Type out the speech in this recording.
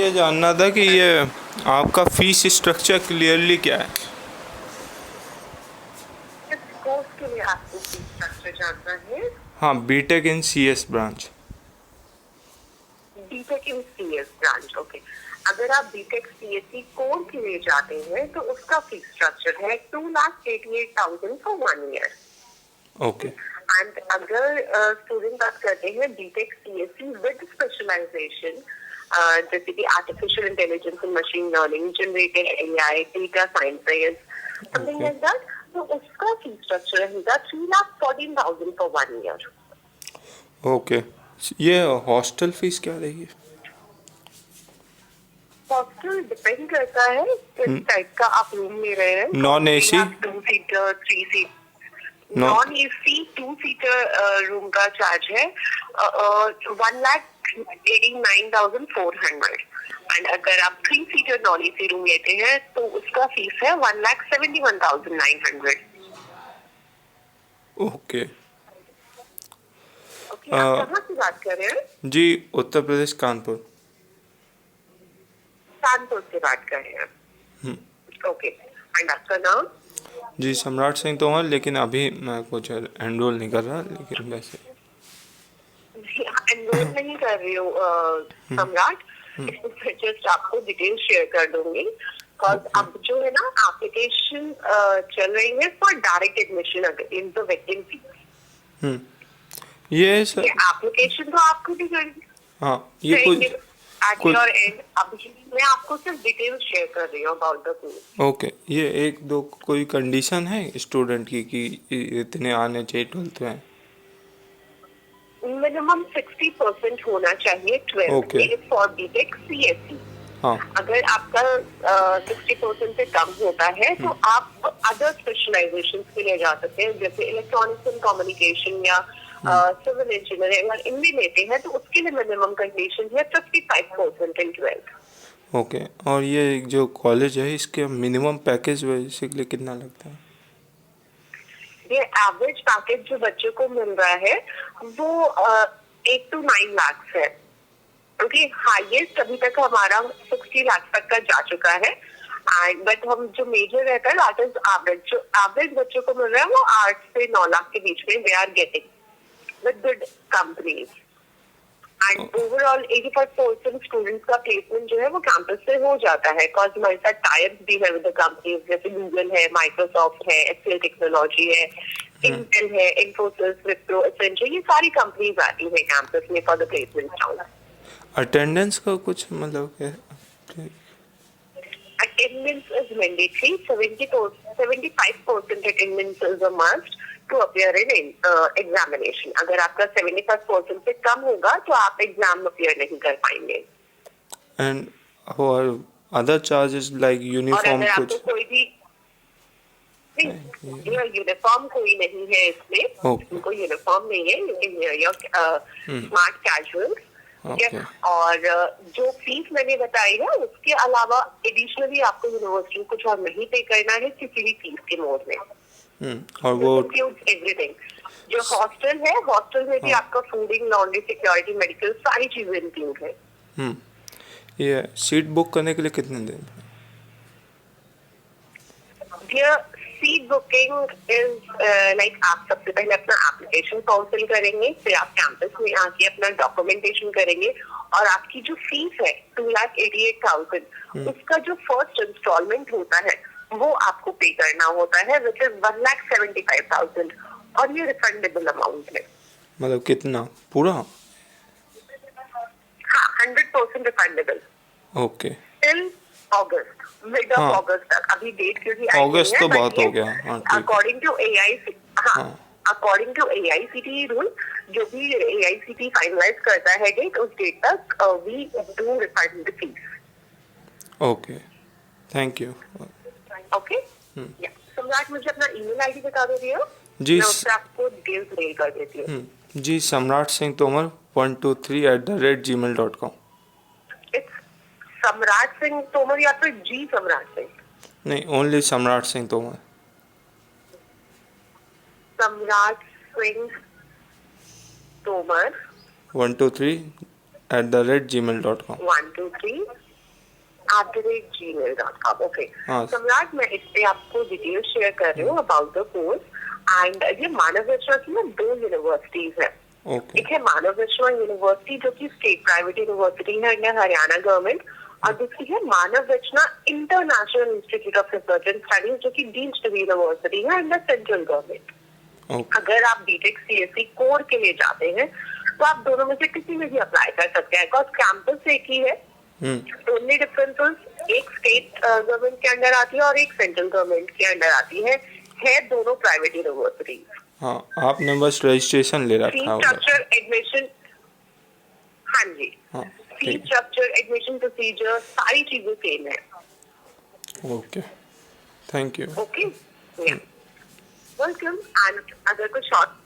ये जानना था कि ये आपका फीस स्ट्रक्चर क्लियरली क्या है। किस कोर्स के लिए आपको फीस स्ट्रक्चर जानना है? हाँ, बीटेक इन सीएस ब्रांच। बीटेक इन सीएस ब्रांच, ओके। अगर आप बीटेक सीएससी कोर के लिए जाते हैं तो उसका फीस स्ट्रक्चर है 2,88,000 फॉर 1 ईयर। ओके। एंड अगर स्टूडेंट बात करते हैं बीटेक सीएससी विद स्पेशलाइजेशन, जैसे कि artificial intelligence and machine learning, generated AI, data sciences, something like that, तो उसका फीस स्ट्रक्चर रहेगा 3,14,000 फॉर 1 ईयर। ओके, ये हॉस्टल फीस क्या रहेगी? हॉस्टल डिपेंड करता है किस टाइप का आप रूम ले रहे हैं। Non AC? 2 seater, 3 seat, non non AC 2 seater room का चार्ज है 1,89,400। एंड अगर आप 3 सीटर नॉन एसी रूम लेते हैं तो उसका फीस है 1,71,900। ओके। ओके, आप कहाँ से बात कर रहे हैं? जी, उत्तर प्रदेश कानपुर। कानपुर से बात कर रहे हैं। ओके, एंड आपका नाम? जी, सम्राट सिंह तोमर, लेकिन अभी मैं कुछ एनरोल नहीं कर रहा, लेकिन वैसे एनरोल नहीं कर रही हूँ सम्राट। इसमें जस्ट आपको डिटेल शेयर कर दूंगी। अब जो है ना, एप्लीकेशन चल रही है for direct admission in the vacancy. ये सर। ये एप्लीकेशन तो आपको भी करनी हाँ, ये कुछ एट योर एंड। अभी मैं आपको सिर्फ डिटेल शेयर कर रही हूँ अबाउट द कोर्स। ओके, ये एक दो कोई कंडीशन है स्टूडेंट की कि इतने आने चाहिए 12th में? मिनिमम 60% होना चाहिए 12th ओके। में फॉर बीटेक सीएससी। हाँ। अगर आपका 60% से कम होता है तो आप अदर स्पेशलाइजेशन के लिए जा सकते हैं, जैसे इलेक्ट्रॉनिक्स एंड कम्युनिकेशन या सिविल इंजीनियरिंग। अगर इनमें लेते हैं तो उसके लिए मिनिमम कंडीशन है 55% इन 12th। ओके, और ये जो कॉलेज है इसके मिनिमम पैकेज बेसिकली कितना लगता है? ये एवरेज पैकेज जो बच्चों को मिल रहा है वो 8 to 9 लाख है, क्योंकि हाईएस्ट अभी तक हमारा 60 लाख तक का जा चुका है। बट हम जो मेजर रहता है दैट इज एवरेज। जो एवरेज बच्चों को मिल रहा है वो 8 से 9 लाख के बीच में they are getting with good companies. And overall 85% students का प्लेसमेंट जो है वो कैंपस से हो जाता है, बिकॉज हमारे साथ टाइप्स भी है विद द कंपनीज, जैसे गूगल है, माइक्रोसॉफ्ट है, एचसीएल टेक्नोलॉजी है, इंटेल है, इन्फोसिस, विप्रो, एसेंचर, ये सारी कंपनीज आती है कैंपस में for the placement round. Attendance का कुछ मतलब क्या? Attendance is mandatory. 75% attendance is a must to appear in examination. अगर आपका 75% से कम होगा तो आप एग्जाम अपियर नहीं कर पाएंगे। एंड और अदर चार्जेस लाइक और यूनिफॉर्म अगर कुछ? आपको कोई भी यूनिफॉर्म कोई नहीं है इसमें, ओके। कोई यूनिफॉर्म नहीं है, लेकिन स्मार्ट कैजुअल। ओके। और जो फीस मैंने बताई है उसके अलावा एडिशनली आपको यूनिवर्सिटी कुछ और नहीं पे करना है किसी भी फीस के मोड में। और वो एवरीथिंग। जो हॉस्टल है, हॉस्टल में भी आपका फूडिंग, लॉन्ड्री, सिक्योरिटी, मेडिकल सारी चीजें इंक्लूड है। ये सीट बुक करने के लिए कितने दिन? सीट बुकिंग इज लाइक आप सबसे पहले अपना एप्लीकेशन फॉर्म फिल करेंगे, फिर आप कैंपस में आके अपना डॉक्यूमेंटेशन करेंगे, और आपकी जो फीस है 2,88,000, उसका जो फर्स्ट इंस्टॉलमेंट होता है वो आपको पे करना होता है, विच इज 1,75,000, और ये रिफंडेबल अमाउंट है। मतलब कितना पूरा? हाँ, 100% refundable okay. Till August, mid of अगस्त तक। अभी डेट क्योंकि अगस्त तो बहुत हो गया। हाँ, ठीक है। According to according to AICT rule, जो भी एआईसीटी फाइनलाइज करता है डेट, उस डेट तक we do refund the fees. Okay, thank you. Okay, Samrat, मुझे अपना ईमेल आईडी बता दीजिए, जी। मैं उससे आपको डिटेल्स मेल कर देती हूँ। जी, सम्राट सिंह तोमर 123@gmail.com। सम्राट सिंह तोमर या फिर जी सम्राट सिंह? नहीं, ओनली सम्राट सिंह तोमर। सम्राट Singh Tomar 123@gmail.com। 123 gmail.com. Okay हाँ। सम्राट, मैं इस पे आपको डिटेल शेयर कर रही हूँ अबाउट द कोर्स. एंड ये मानव रचना की ना 2 यूनिवर्सिटीज है. ओके एक है मानव रचना यूनिवर्सिटी जो कि स्टेट प्राइवेट यूनिवर्सिटी है अंडर हरियाणा गवर्नमेंट, और दूसरी है Manav Rachna international institute of research and studies जो कि डीम्ड टू बी यूनिवर्सिटी है अंडर सेंट्रल गवर्नमेंट. ओके अगर आप बीटेक सीएससी कोर के लिए जाते हैं तो आप दोनों में से किसी में भी अप्लाई कर सकते हैं, बिकॉज कैंपस एक ही है. ओनली डिफरेंसेस एक स्टेट गवर्नमेंट के अंडर आती है और एक सेंट्रल गवर्नमेंट के अंडर आती है दोनों प्राइवेट यूनिवर्सिटी. हाँ, आपने बस रजिस्ट्रेशन ले फी रखा होगा. स्ट्रक्चर, एडमिशन, हाँ जी, हाँ फी ठीक स्ट्रक्चर, एडमिशन प्रोसीजर सारी चीजें सेम है. है. Okay, thank you. Okay, welcome. And अगर कुछ और